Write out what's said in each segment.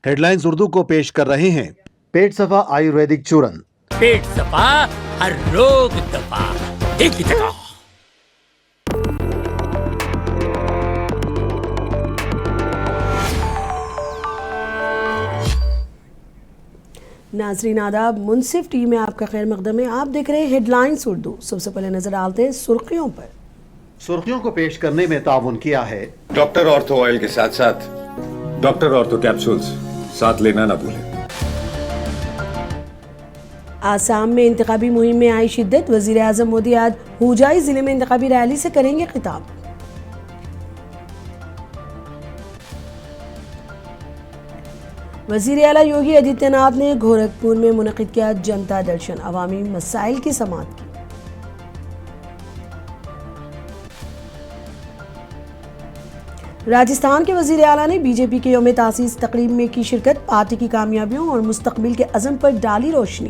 Headlines Urdu को पेश कर रहे हैं पेट सफा आयुर्वेदिक चूर्ण। पेट सफा, हर रोग दफा, एक ही जगह। नाजरीन आदाब, मुनसिफ टीवी में आपका खैर मकदम है। आप देख रहे हैं हेडलाइंस उर्दू। सबसे पहले नजर डालते हैं सुर्खियों पर। सुर्खियों को पेश करने में ताउन किया है डॉक्टर ऑर्थो ऑयल के साथ साथ डॉक्टर ऑर्थो कैप्सूल्स साथ लेना ना भूलें। आसाम में इंतखाबी मुहिम में आई शिद्दत। वजीर आजम मोदी आज हुजाई जिले में इंतखाबी रैली से करेंगे खिताब। वजीर आला योगी आदित्यनाथ ने गोरखपुर में मुनक़िद किया जनता दर्शन, अवामी मसाइल की समाअत की। राजस्थान के वजीर आला ने बीजेपी के यौम तासीस तकरीब में की शिरकत, पार्टी की कामयाबियों और मुस्तकबिल के अज़म पर डाली रोशनी।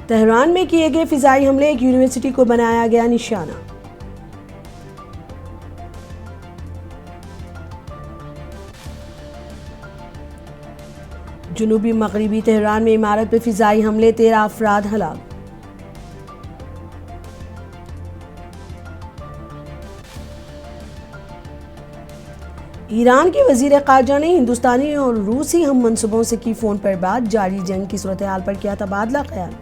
तेहरान में किए गए फिजाई हमले, एक यूनिवर्सिटी को बनाया गया निशाना। जुनूबी मगरबी तेहरान में इमारत पर फिजाई हमले, 13 अफराद हलाक। ईरान के वजीर खारजा ने हिंदुस्तानी और रूसी हम मनसूबों से की फोन पर बात, जारी जंग की सूरत हाल पर किया तबादला ख्याल।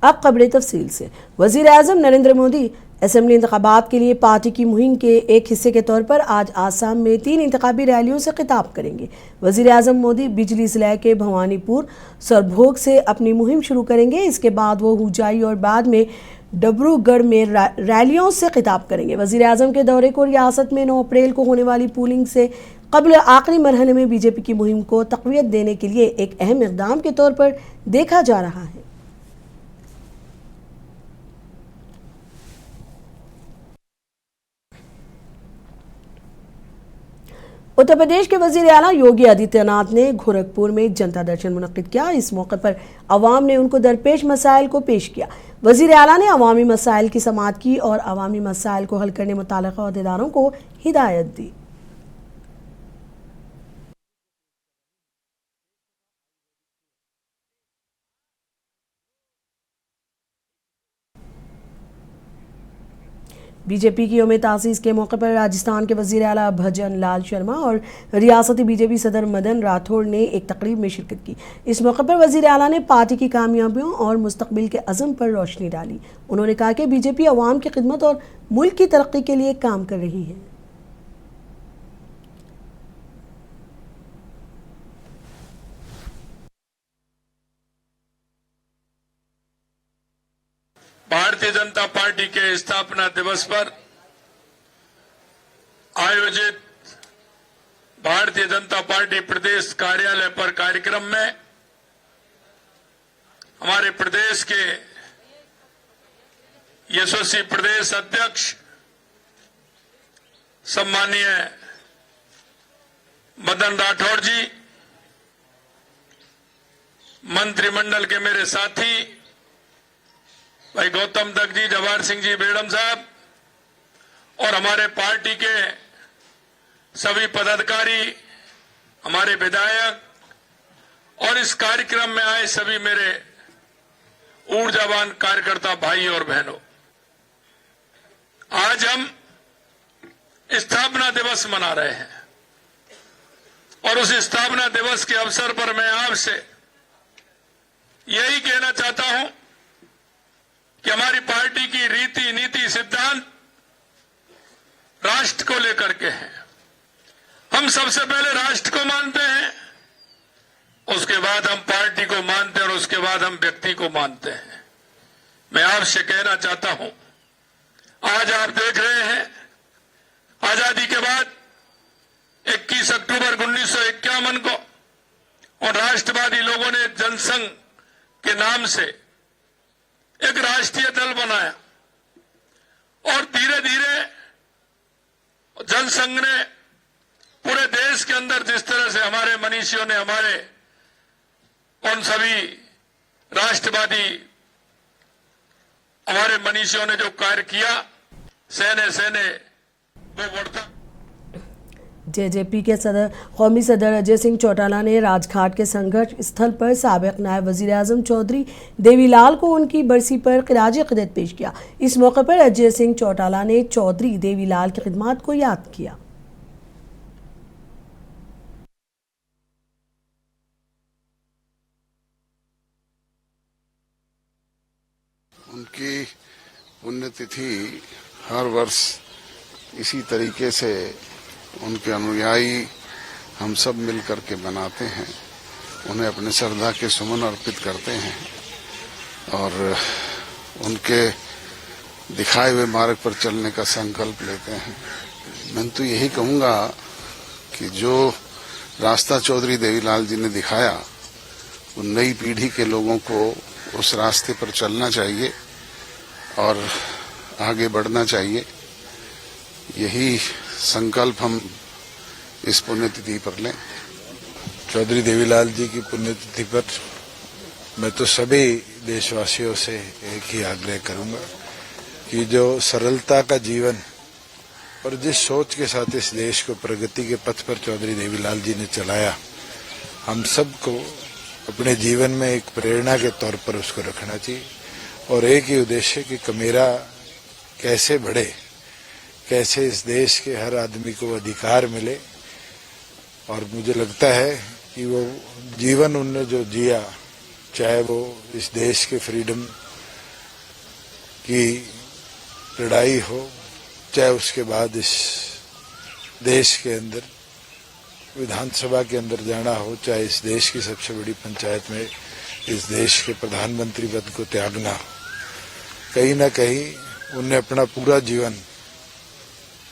अब खबरें तफसील से। वजीर आजम नरेंद्र मोदी असेंबली इंतखाबात के लिए पार्टी की मुहिम के एक हिस्से के तौर पर आज आसाम में 3 इंतखाबी रैलियों से खिताब करेंगे। वजीर आजम मोदी बिजली जिला के भवानीपुर सरभोग से अपनी मुहिम शुरू करेंगे। इसके बाद वो हुजाई और बाद में डिब्रूगढ़ में रैलियों से खिताब करेंगे। वजीर आजम के दौरे को रियासत में 9 अप्रैल को होने वाली पोलिंग से कबल आखिरी मरहले में बीजेपी की मुहिम को तक़वियत देने के लिए एक अहम इक़दाम के तौर पर देखा जा रहा है। उत्तर प्रदेश के वजीर आला योगी आदित्यनाथ ने गोरखपुर में जनता दर्शन मुनक़िद किया। इस मौके पर अवाम ने उनको दरपेश मसाइल को पेश किया। वजीर आला ने अवामी मसाइल की समाअत की और अवामी मसाइल को हल करने मुताल्लिक़ अहदेदारों को हिदायत दी। बीजेपी की यौम तासीस के मौके पर राजस्थान के वजीर आला भजन लाल शर्मा और रियासती बीजेपी सदर मदन राठौड़ ने एक तकरीब में शिरकत की। इस मौके पर वजीर आला ने पार्टी की कामयाबियों और मुस्तकबिल के अज़म पर रोशनी डाली। उन्होंने कहा कि बीजेपी अवाम की खिदमत और मुल्क की तरक्की के लिए काम कर रही है। भारतीय जनता पार्टी के स्थापना दिवस पर आयोजित भारतीय जनता पार्टी प्रदेश कार्यालय पर कार्यक्रम में हमारे प्रदेश के यशस्वी प्रदेश अध्यक्ष सम्मानीय मदन राठौड़ जी, मंत्रिमंडल के मेरे साथी भाई गौतम दत्त जी, जवाहर सिंह जी बेड़म साहब और हमारे पार्टी के सभी पदाधिकारी, हमारे विधायक और इस कार्यक्रम में आए सभी मेरे ऊर्जावान कार्यकर्ता भाई और बहनों, आज हम स्थापना दिवस मना रहे हैं और उस स्थापना दिवस के अवसर पर मैं आपसे यही कहना चाहता हूं कि हमारी पार्टी की रीति नीति सिद्धांत राष्ट्र को लेकर के हैं। हम सबसे पहले राष्ट्र को मानते हैं, उसके बाद हम पार्टी को मानते हैं और उसके बाद हम व्यक्ति को मानते हैं। मैं आपसे कहना चाहता हूं, आज आप देख रहे हैं आजादी के बाद 21 अक्टूबर 1951 को और राष्ट्रवादी लोगों ने जनसंघ के नाम से एक राष्ट्रीय दल बनाया और धीरे धीरे जनसंघ ने पूरे देश के अंदर जिस तरह से हमारे मनीषियों ने हमारे उन सभी राष्ट्रवादी हमारे मनीषियों ने जो कार्य किया, सहने सहने वो बढ़ता। जेजेपी के कौमी सदर अजय सिंह चौटाला ने राजघाट के संघर्ष स्थल पर साबिक नायब वजीर आजम चौधरी देवीलाल को उनकी बरसी पर खिराज अक़ीदत पेश किया। इस मौके पर अजय सिंह चौटाला ने चौधरी देवीलाल की खिदमत को याद किया। उनकी पुण्यतिथि हर वर्ष इसी तरीके से उनके अनुयायी हम सब मिलकर के बनाते हैं, उन्हें अपने श्रद्धा के सुमन अर्पित करते हैं और उनके दिखाए हुए मार्ग पर चलने का संकल्प लेते हैं। मैं तो यही कहूंगा कि जो रास्ता चौधरी देवीलाल जी ने दिखाया, वो नई पीढ़ी के लोगों को उस रास्ते पर चलना चाहिए और आगे बढ़ना चाहिए। यही संकल्प हम इस पुण्यतिथि पर लें। चौधरी देवीलाल जी की पुण्यतिथि पर मैं तो सभी देशवासियों से एक ही आग्रह करूंगा कि जो सरलता का जीवन और जिस सोच के साथ इस देश को प्रगति के पथ पर चौधरी देवीलाल जी ने चलाया, हम सबको अपने जीवन में एक प्रेरणा के तौर पर उसको रखना चाहिए और एक ही उद्देश्य कि कमेरा कैसे बढ़े, कैसे इस देश के हर आदमी को अधिकार मिले। और मुझे लगता है कि वो जीवन उनने जो जिया, चाहे वो इस देश के फ्रीडम की लड़ाई हो, चाहे उसके बाद इस देश के अंदर विधानसभा के अंदर जाना हो, चाहे इस देश की सबसे बड़ी पंचायत में इस देश के प्रधानमंत्री पद को त्यागना हो, कहीं ना कहीं उनने अपना पूरा जीवन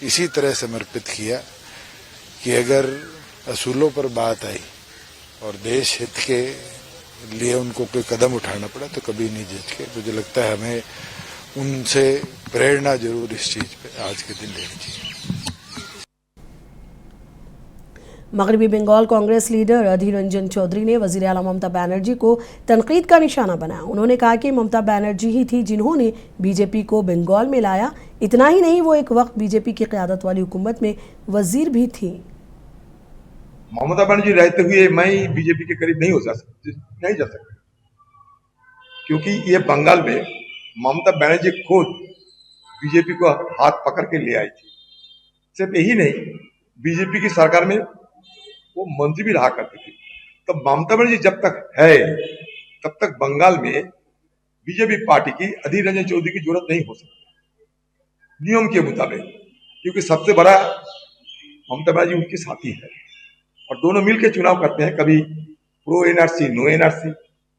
इसी तरह समर्पित किया कि अगर असूलों पर बात आई और देश हित के लिए उनको कोई कदम उठाना पड़ा तो कभी नहीं झिझके। मुझे लगता है हमें उनसे प्रेरणा जरूर इस चीज पे आज के दिन लेनी चाहिए। मगरबी बंगाल कांग्रेस लीडर अधीर रंजन चौधरी ने वज़ीर आला ममता बनर्जी को तनकीद का निशाना बनाया। उन्होंने कहा कि ममता बनर्जी ही थी जिन्होंने बीजेपी को बंगाल में लाया। इतना ही नहीं, वो एक वक्त बीजेपी की क़यादत वाली हुकूमत में वजीर भी थी। ममता बनर्जी रहते हुए मैं बीजेपी के करीब नहीं जा सकता, क्योंकि ये बंगाल में ममता बनर्जी खुद बीजेपी को हाथ पकड़ के ले आई थी। सिर्फ यही नहीं, बीजेपी की सरकार में वो मंत्री भी रहा करती थी। तो ममता बनर्जी जब तक है तब तक बंगाल में बीजेपी पार्टी की अधीर रंजन चौधरी की जरूरत नहीं हो सकती नियम के मुताबिक, क्योंकि सबसे बड़ा ममता बनर्जी उनकी साथी है और दोनों मिलकर चुनाव करते हैं, कभी प्रो एनआरसी नो एनआरसी,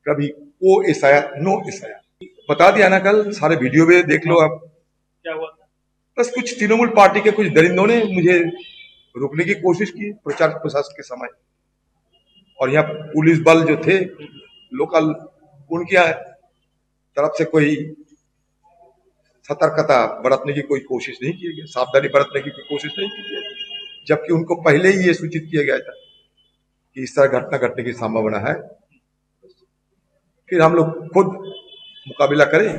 कभी ओ एसआईआर नो एसआईआर। बता दिया ना, कल सारे वीडियो में देख लो आप क्या हुआ। बस कुछ तृणमूल पार्टी के कुछ दरिंदों ने मुझे रोकने की कोशिश की प्रचार प्रसार के समय, और यहाँ पुलिस बल जो थे लोकल, उनकी तरफ से कोई सतर्कता बरतने की कोई कोशिश नहीं की गई, सावधानी बरतने की कोई कोशिश नहीं की गई, जबकि उनको पहले ही ये सूचित किया गया था कि इस तरह घटना घटने की संभावना है। फिर हम लोग खुद मुकाबला करें।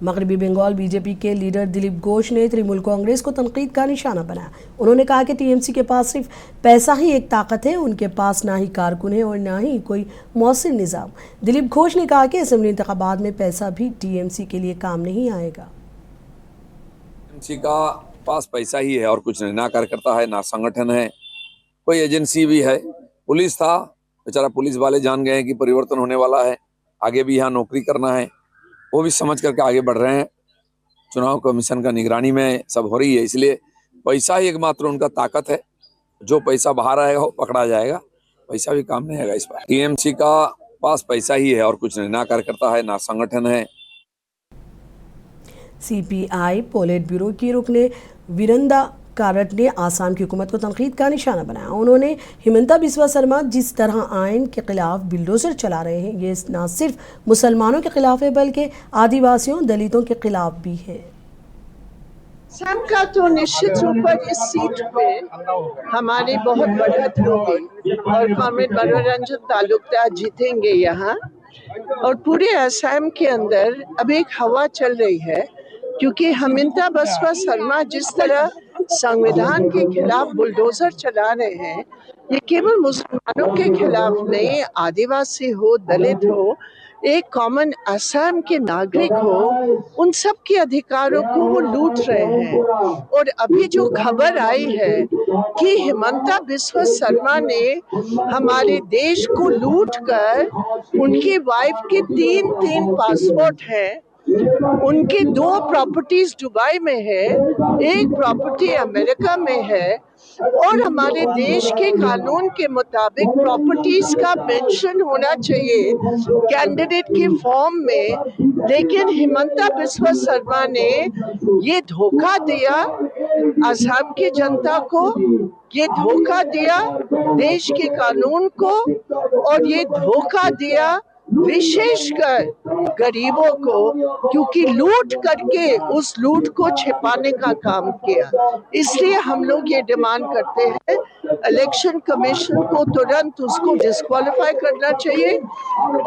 मगरबी बंगाल बीजेपी के लीडर दिलीप घोष ने तृणमूल कांग्रेस को तनकीद का निशाना बनाया। उन्होंने कहा कि टीएमसी के पास सिर्फ पैसा ही एक ताकत है, उनके पास ना ही कारकुन है और ना ही कोई मौसर निज़ाम। दिलीप घोष ने कहा कि असेंबली इंतखाबात में पैसा भी टीएमसी के लिए काम नहीं आएगा। टीएमसी का पास पैसा ही है और कुछ नहीं, ना कार्यकर्ता है, ना संगठन है, कोई एजेंसी भी है। पुलिस था, बेचारा पुलिस वाले जान गए हैं कि परिवर्तन होने वाला है, आगे भी यहाँ नौकरी करना है, वो भी समझ करके आगे बढ़ रहे हैं। चुनाव कमीशन का निगरानी में सब हो रही है, इसलिए पैसा ही एकमात्र उनका ताकत है। जो पैसा बाहर आएगा वो पकड़ा जाएगा, पैसा भी काम नहीं आएगा इस बार। टीएमसी का पास पैसा ही है और कुछ नहीं, ना कार्यकर्ता है, ना संगठन है। सीपीआई पोलिट ब्यूरो की रुकने वीरेंद्र कारट ने आसाम की हुकूमत को तनकीद का निशाना बनाया। उन्होंने हिमंता बिस्वा शर्मा जिस तरह आयन के खिलाफ बिल्डोजर चला रहे हैं, ये न सिर्फ मुसलमानों के खिलाफ है बल्कि आदिवासियों दलितों के खिलाफ भी है। असम का तो निश्चित रूप पर इस सीट पे हमारी बहुत बढ़त होगी और कॉमरेड मनोरंजन तालुकदार जीतेंगे यहाँ। और पूरे असम के अंदर अब एक हवा चल रही है, क्योंकि हिमंता बिस्वा शर्मा जिस तरह संविधान के खिलाफ बुलडोजर चला रहे हैं, ये केवल मुसलमानों के खिलाफ नहीं, आदिवासी हो, दलित हो, एक कॉमन असम के नागरिक हो, उन सब के अधिकारों को वो लूट रहे हैं। और अभी जो खबर आई है कि हिमंता बिस्वा शर्मा ने हमारे देश को लूट कर, उनकी वाइफ के 3 पासपोर्ट हैं, उनकी 2 प्रॉपर्टीज दुबई में है, एक प्रॉपर्टी अमेरिका में है, और हमारे देश के कानून के मुताबिक प्रॉपर्टीज का मेंशन होना चाहिए कैंडिडेट के फॉर्म में। लेकिन हिमंता बिस्वा शर्मा ने ये धोखा दिया असम की जनता को, ये धोखा दिया देश के कानून को, और ये धोखा दिया विशेषकर गरीबों को, क्योंकि लूट करके उस लूट को छिपाने का काम किया। इसलिए हम लोग ये डिमांड करते हैं, इलेक्शन कमीशन को तुरंत उसको डिस्क्वालीफाई करना चाहिए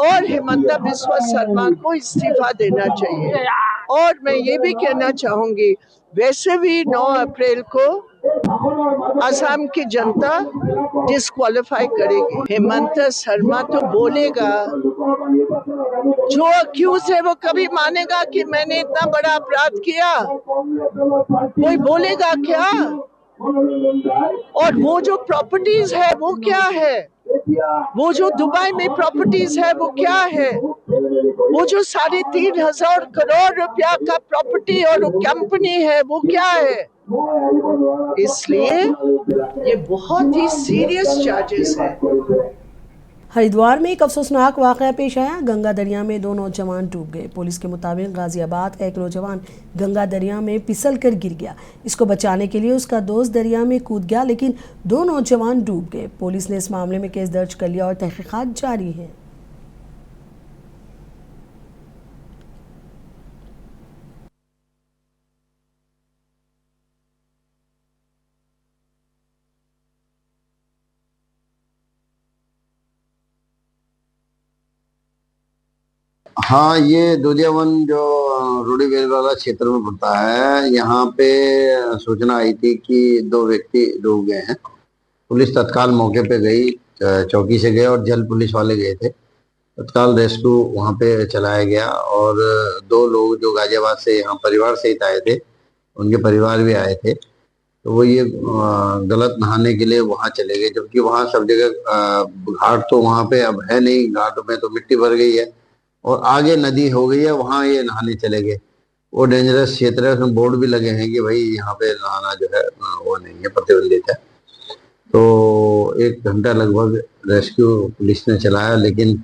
और हिमंता बिस्वा शर्मा को इस्तीफा देना चाहिए। और मैं ये भी कहना चाहूंगी, वैसे भी 9 अप्रैल को असम की जनता डिस्क्वालीफाई करेगी। हिमंता शर्मा तो बोलेगा, जो अक्यूज है वो कभी मानेगा कि मैंने इतना बड़ा अपराध किया? कोई बोलेगा क्या? और वो जो प्रॉपर्टीज है वो क्या है? वो जो दुबई में प्रॉपर्टीज है वो क्या है? वो जो 3,500 करोड़ रुपया का प्रॉपर्टी और कंपनी है वो क्या है? इसलिए ये बहुत ही सीरियस चार्जेस है। हरिद्वार में एक अफसोसनाक वाकया पेश आया। गंगा दरिया में 2 नौजवान डूब गए। पुलिस के मुताबिक गाजियाबाद का एक नौजवान गंगा दरिया में फिसल कर गिर गया। इसको बचाने के लिए उसका दोस्त दरिया में कूद गया, लेकिन 2 नौजवान डूब गए। पुलिस ने इस मामले में केस दर्ज कर लिया और तहकीकात जारी है। हाँ, ये दुधियावन जो रूढ़ीवेल वाला क्षेत्र में पड़ता है, यहाँ पे सूचना आई थी कि 2 व्यक्ति डूब गए हैं। पुलिस तत्काल मौके पे गई, चौकी से गए और जल पुलिस वाले गए थे। तत्काल रेस्क्यू वहाँ पे चलाया गया और 2 लोग जो गाजियाबाद से यहाँ परिवार सहित आए थे, उनके परिवार भी आए थे, तो वो ये गलत नहाने के लिए वहाँ चले गए, जबकि वहाँ सब जगह घाट तो वहाँ पे अब है नहीं, घाट में तो मिट्टी भर गई है और आगे नदी हो गई है, वहाँ ये नहाने चले गए। वो डेंजरस क्षेत्र है, उसमें बोर्ड भी लगे हैं कि भाई यहाँ पे नहाना जो है वो नहीं है, प्रतिबंधित है। तो 1 घंटा लगभग रेस्क्यू पुलिस ने चलाया, लेकिन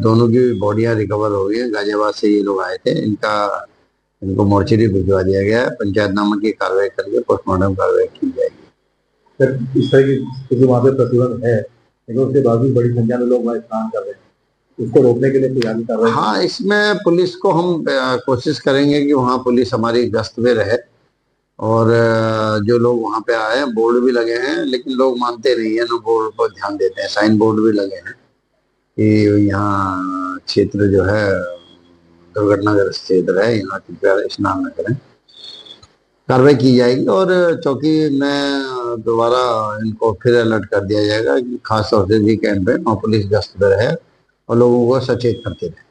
दोनों की बॉडियां रिकवर हो गई हैं। गाजियाबाद से ये लोग आए थे, इनको मोर्चरी भिजवा दिया गया है। पंचायतनामा की कार्रवाई करके पोस्टमार्टम कार्रवाई की जाएगी। सर, इस तरह की वहाँ पे प्रतिबंध है, लेकिन उसके बावजूद बड़ी संख्या में लोग वहाँ स्नान कर रहे हैं, इसको रोकने के लिए तैयारी कर रहे हैं। हाँ, इसमें पुलिस को हम कोशिश करेंगे कि वहाँ पुलिस हमारी गश्त में रहे और जो लोग वहाँ पे आए हैं, बोर्ड भी लगे हैं, लेकिन लोग मानते नहीं है, ना बोर्ड पर ध्यान देते हैं। साइन बोर्ड भी लगे हैं कि यहाँ क्षेत्र जो है दुर्घटनाग्रस्त क्षेत्र है, यहाँ कृपया स्नान न करें। कार्रवाई की जाएगी और चौकी में दोबारा इनको फिर अलर्ट कर दिया जाएगा कि खास तौर से वीकेंड पे वहाँ पुलिस गश्त पे रहे और लोगों को सचेत करते रहे।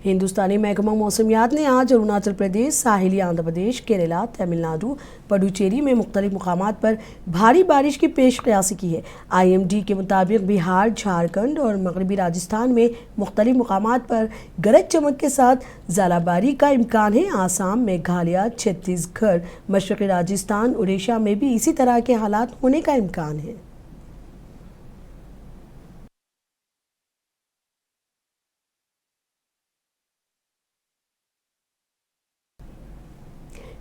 हिंदुस्तानी महकमा मौसमियात ने आज अरुणाचल प्रदेश, साहिली आंध्र प्रदेश, केरला, तमिलनाडु, पुडुचेरी में मुख्तलिफ मुकामात पर भारी बारिश की पेशकयासी की है। IMD के मुताबिक बिहार, झारखंड और मगरबी राजस्थान में मुख्तलिफ मुकामात पर गरज चमक के साथ ज़ालाबारी का इम्कान है। आसाम, मेघालय, छत्तीसगढ़, मशरक़ी राजस्थान, उड़ीसा में भी इसी तरह के हालात होने का इम्कान है।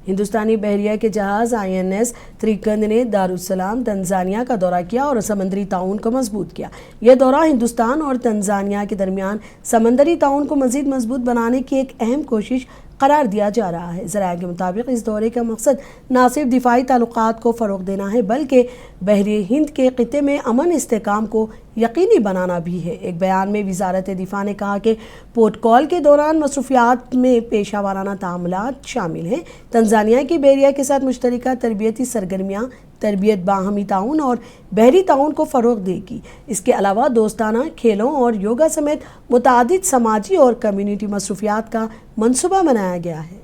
हिंदुस्तानी बहरिया के जहाज़ INS त्रिकंद ने दारुस्सलाम तंजानिया का दौरा किया और समंदरी ताउन को मजबूत किया। यह दौरा हिंदुस्तान और तंजानिया के दरमियान समंदरी ताउन को मजीद मजबूत बनाने की एक अहम कोशिश करार दिया जा रहा है। ज़राए के मुताबिक इस दौरे का मकसद न सिर्फ दिफाई ताल्लुकात को फ़रोग़ देना है बल्कि बहरी हिंद के ख़ित्ते में अमन इस्तेहकाम को यकीनी बनाना भी है। एक बयान में वज़ारत दिफा ने कहा कि प्रोटोकॉल के दौरान मसरूफियात में पेशा वाराना तामुलात शामिल हैं। तंजानिया की बहरिया के साथ मुश्तरका तरबियती सरगर्मियाँ तरबियत बाहमी ताउन और बहरी ताउन को फ़रोग़ देगी। इसके अलावा दोस्ताना खेलों और योगा समेत मुतादिद समाजी और कम्युनिटी मसरूफियात का मंसूबा बनाया गया है।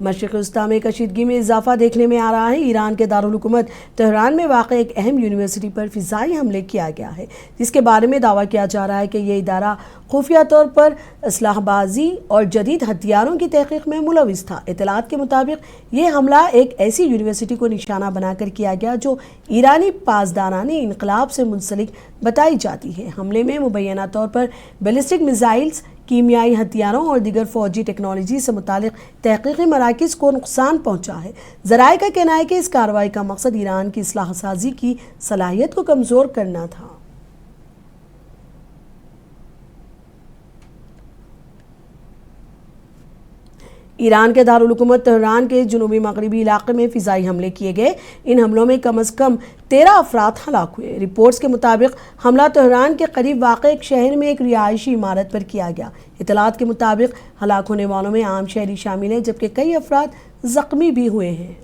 मशरिक़ वस्ता में कशीदगी में इजाफा देखने में आ रहा है। ईरान के दारुल हुकूमत तेहरान में वाक़ एक अहम यूनिवर्सिटी पर फ़िज़ाई हमले किया गया है, जिसके बारे में दावा किया जा रहा है कि यह इदारा खुफिया तौर पर असलाहबाजी और जदीद हथियारों की तहक़ीक़ में मुलविस था। इत्तलात के मुताबिक ये हमला एक ऐसी यूनिवर्सिटी को निशाना बनाकर किया गया जो ईरानी पासदाराने इनकलाब से मुंसलिक बताई जाती है। हमले में मुबैना तौर पर बैलिस्टिक मिसाइल्स, कीमियाई हथियारों और दीगर फौजी टेक्नोलॉजी से मुतालिक तहक़ीक़ी मराकिज़ को नुकसान पहुँचा है। ज़राए का कहना है कि इस कार्रवाई का मकसद ईरान की इस्लाह साजी की सलाहियत को कमज़ोर करना था। ईरान के दारुल हुकूमत तेहरान के जुनूबी मगरबी इलाके में फ़िज़ाई हमले किए गए। इन हमलों में कम अज़ कम 13 अफराद हलाक हुए। रिपोर्ट्स के मुताबिक हमला तेहरान के करीब वाक़ एक शहर में एक रिहायशी इमारत पर किया गया। इत्तलात के मुताबिक हलाक होने वालों में आम शहरी शामिल हैं, जबकि कई अफराद ज़ख्मी भी हुए हैं।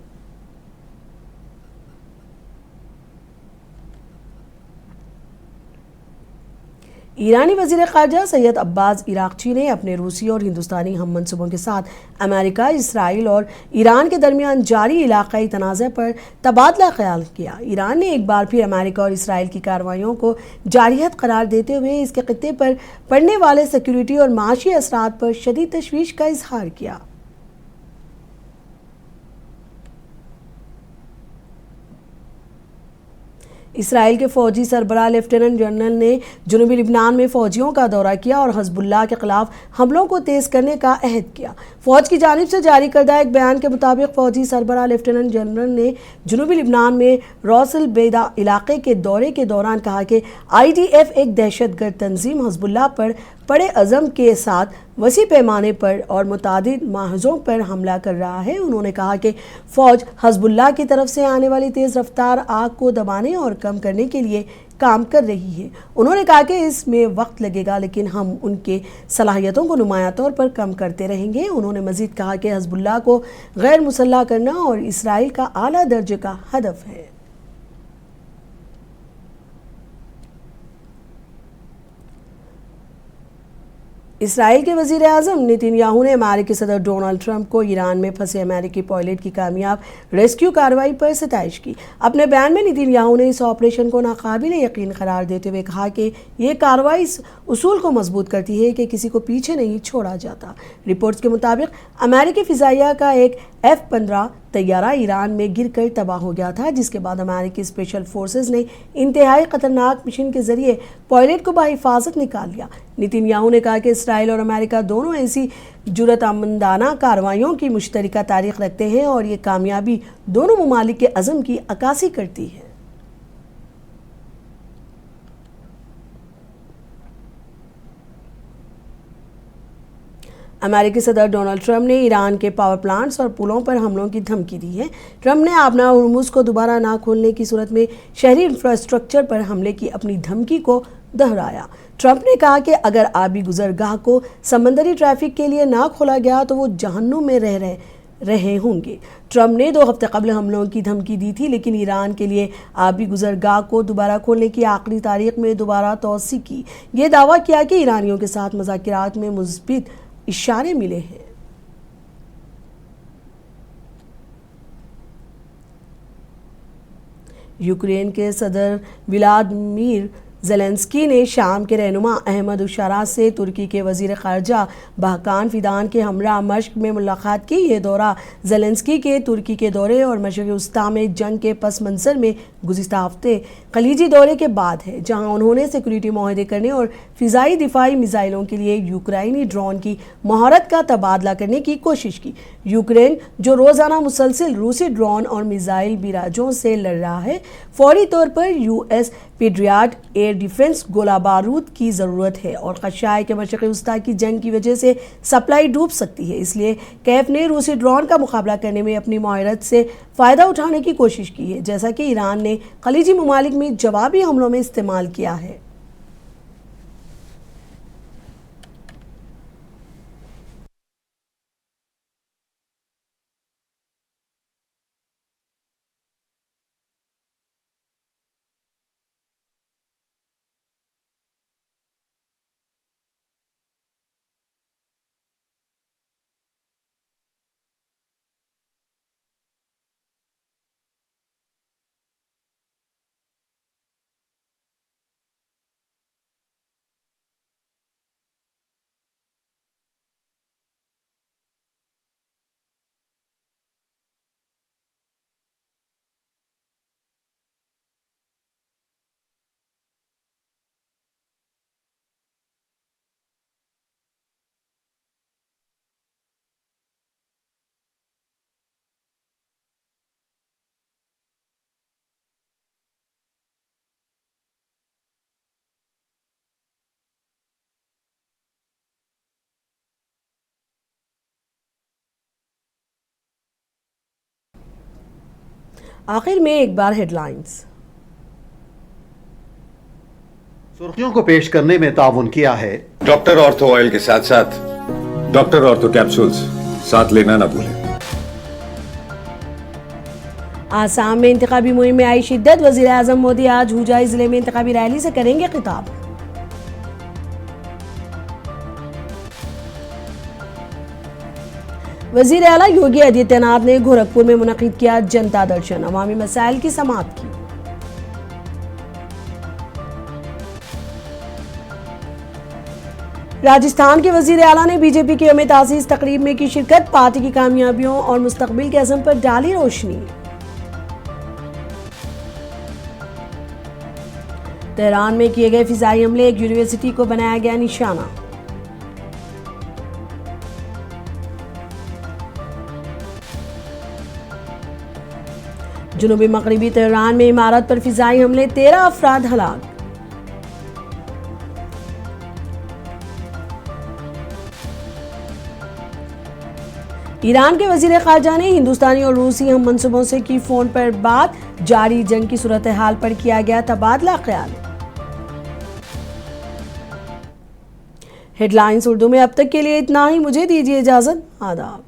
ईरानी वज़ीर ख़ारजा सैयद अब्बास इराक़ची ने अपने रूसी और हिंदुस्तानी हम मनसूबों के साथ अमेरिका, इसराइल और ईरान के दरमियान जारी इलाक़ाई तनाज़े पर तबादला ख्याल किया। ईरान ने एक बार फिर अमेरिका और इसराइल की कार्रवाइयों को जारियत करार देते हुए इसके ख़ित्ते पर पड़ने वाले सिक्योरिटी और माशी असरात पर शदीद तशवीश का इजहार किया। इसराइल के फ़ौजी सरबराह लेफ्टिनेंट जनरल ने जनूबी लिबनान में फ़ौजियों का दौरा किया और हज़बुल्लाह के ख़िलाफ़ हमलों को तेज़ करने का अहद किया। फ़ौज की जानिब से जारी करदा एक बयान के मुताबिक फ़ौजी सरबराह लेफ्टिनेंट जनरल ने जनूबी लिबनान में रौसल बेदा इलाके के दौरे के दौरान कहा कि IDF एक दहशतगर्द तंजीम हज़बुल्लाह पर बड़े अज़म के साथ वसी पैमाने पर और मुतादिद महज़ों पर हमला कर रहा है। उन्होंने कहा कि फ़ौज हज़बुल्लाह की तरफ से आने वाली तेज़ रफ्तार आग को दबाने और कम करने के लिए काम कर रही है। उन्होंने कहा कि इसमें वक्त लगेगा, लेकिन हम उनके सलाहियतों को नुमाया तौर पर कम करते रहेंगे। उन्होंने मज़ीद कहा कि हज़बुल्लाह को गैर मुसल्लह करना और इसराइल का आला दर्जे का हदफ है। इसराइल के वज़ीर आज़म नेतन्याहू ने अमेरिकी सदर डोनाल्ड ट्रंप को ईरान में फंसे अमेरिकी पायलट की कामयाब रेस्क्यू कार्रवाई पर सताइश की। अपने बयान में नेतन्याहू ने इस ऑपरेशन को नाकाबिल यकीन करार देते हुए कहा कि यह कार्रवाई इस उसूल को मजबूत करती है कि किसी को पीछे नहीं छोड़ा जाता। रिपोर्ट्स के मुताबिक अमेरिकी फ़िज़ाइया का एक F-15 तैयारा ईरान में गिरकर तबाह हो गया था, जिसके बाद अमेरिकी स्पेशल फोर्सेस ने इंतहाई खतरनाक मिशन के जरिए पायलट को बाहिफाजत निकाल लिया। नेतन्याहू ने कहा कि इसराइल और अमेरिका दोनों ऐसी जुर्रतमंदाना कार्रवाइयों की मुश्तरका तारीख रखते हैं और ये कामयाबी दोनों ममालिक के अज़म की अक्कासी करती है। अमेरिकी सदर डोनाल्ड ट्रंप ने ईरान के पावर प्लांट्स और पुलों पर हमलों की धमकी दी है। ट्रंप ने आबना हुर्मुज़ को दोबारा ना खोलने की सूरत में शहरी इंफ्रास्ट्रक्चर पर हमले की अपनी धमकी को दोहराया। ट्रंप ने कहा कि अगर आबी गुजरगाह को समंदरी ट्रैफिक के लिए ना खोला गया तो वो जहन्नुम में रहे होंगे। ट्रंप ने 2 हफ्ते कबल हमलों की धमकी दी थी, लेकिन ईरान के लिए आबी गुजरगाह को दोबारा खोलने की आखिरी तारीख में दोबारा तौसी की। ये दावा किया कि ईरानियों के साथ मुज़ाकिरात में मुस्बित इशारे मिले हैं। यूक्रेन के सदर व्लादिमीर ज़ेलेंस्की ने शाम के रहनुमा अहमद उशारा से तुर्की के वज़ीर ख़ारजा बहकान फ़िदान के हमरा मश्क में मुलाकात की। ये दौरा ज़ेलेंस्की के तुर्की के दौरे और मशरिक़ वस्ता में जंग के पस मंज़र में गुज़िश्ता हफ्ते खलीजी दौरे के बाद है, जहाँ उन्होंने सिक्योरिटी मुआहदे करने और फ़िज़ाई दिफाई मिसाइलों के लिए यूक्राइनी ड्रोन की महारत का तबादला करने की कोशिश की। यूक्रेन जो रोज़ाना मुसलसिल रूसी ड्रोन और मिसाइल बिराजों से लड़ रहा है, फौरी तौर पर यूएस पेट्रियट एयर डिफेंस गोला बारूद की ज़रूरत है और खदशा है कि मशरिक़ी वस्ता की जंग की वजह से सप्लाई डूब सकती है। इसलिए कैफ ने रूसी ड्रोन का मुकाबला करने में अपनी महारत से फ़ायदा उठाने की कोशिश की है, जैसा कि ईरान ने खलीजी ममालिक में जवाबी हमलों में इस्तेमाल किया है। आखिर में एक बार हेडलाइंस। सुर्खियों को पेश करने में ताउन किया है डॉक्टर ऑर्थो ऑयल के साथ साथ डॉक्टर ऑर्थो कैप्सूल्स साथ लेना ना भूलें। आसाम में इंतखाबी मुहिम में आई शिद्दत। वजीर आजम मोदी आज हुजाई जिले में इंतखाबी रैली से करेंगे खिताब। वजीर आला योगी आदित्यनाथ ने गोरखपुर में मुनक़िद किया जनता दर्शन, अवामी मसाइल की समाअत की। राजस्थान के वजीर आला ने बीजेपी की यौम तासीस तकरीब में की शिरकत, पार्टी की कामयाबियों और मुस्तकबिल के अज़म पर डाली रोशनी। तेहरान में किए गए फिजाई हमले, एक यूनिवर्सिटी को बनाया गया निशाना। जुनूबी मगरबी तेहरान में इमारत पर फिजाई हमले, 13 अफराद हलाक। ईरान के वजीर खारजा ने हिंदुस्तानी और रूसी हम मंसूबों से की फोन पर बात, जारी जंग की सूरत हाल पर किया गया तबादला ख्याल। हेडलाइंस उर्दू में अब तक के लिए इतना ही। मुझे दीजिए इजाजत। आदाब।